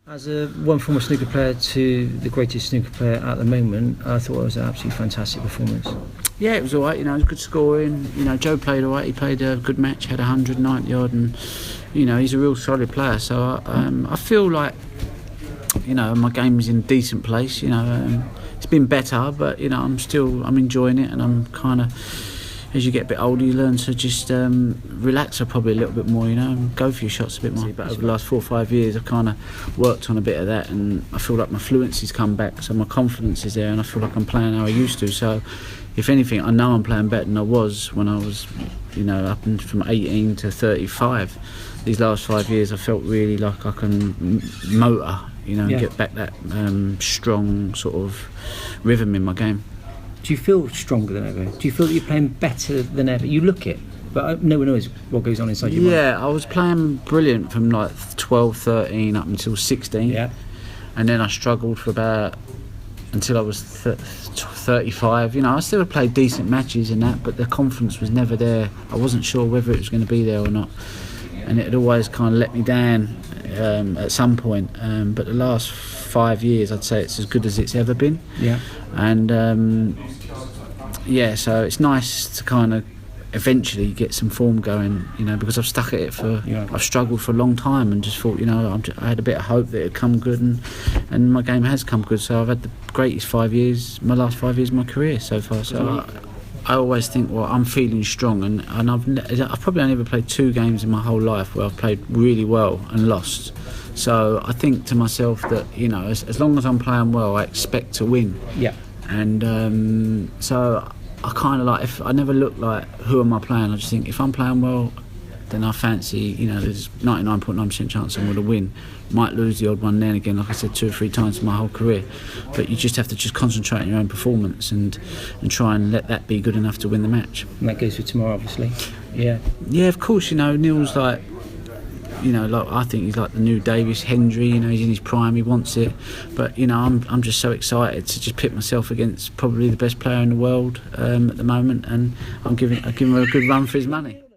As one former snooker player to the greatest snooker player at the moment, I thought it was an absolutely fantastic performance. Yeah, it was all right. It was good scoring. Joe played all right. He played a good match, had 190 odd, and he's a real solid player. So I feel like my game is in a decent place. It's been better, but I'm enjoying it, and I'm kind of. As you get a bit older, you learn to just relax probably a little bit more, and go for your shots a bit more. But over the last 4 or 5 years, I've kind of worked on a bit of that, and I feel like my fluency's come back, so my confidence is there, and I feel like I'm playing how I used to. So, if anything, I know I'm playing better than I was when I was, up and from 18 to 35. These last 5 years, I felt really like I can motor, and get back that strong sort of rhythm in my game. Do you feel stronger than ever? Do you feel that you're playing better than ever? You look it, but no one knows what goes on inside your mind. Yeah, I was playing brilliant from like 12, 13 up until 16. Yeah. And then I struggled for until I was 35. I still played decent matches and that, but the confidence was never there. I wasn't sure whether it was going to be there or not. And it had always kind of let me down at some point. But the last 5 years, I'd say it's as good as it's ever been. Yeah. And so it's nice to kind of eventually get some form going, because I've stuck at it I've struggled for a long time and just thought, I had a bit of hope that it'd come good, and my game has come good. So I've had the greatest 5 years, my last 5 years of my career so far. So I always think, well, I'm feeling strong, and I've probably only ever played 2 games in my whole life where I've played really well and lost. So I think to myself that, as long as I'm playing well, I expect to win. Yeah. And so I kind of if I never look like who am I playing. I just think if I'm playing well, then I fancy, there's 99.9% chance I'm going to win. Might lose the odd one then again, like I said, 2 or 3 times in my whole career. But you just have to just concentrate on your own performance and try and let that be good enough to win the match. And that goes for tomorrow, obviously. Yeah. Yeah, of course. Neil's I think he's like the new Davis Hendry. He's in his prime. He wants it. But I'm just so excited to just pit myself against probably the best player in the world at the moment, and I'm giving him a good run for his money.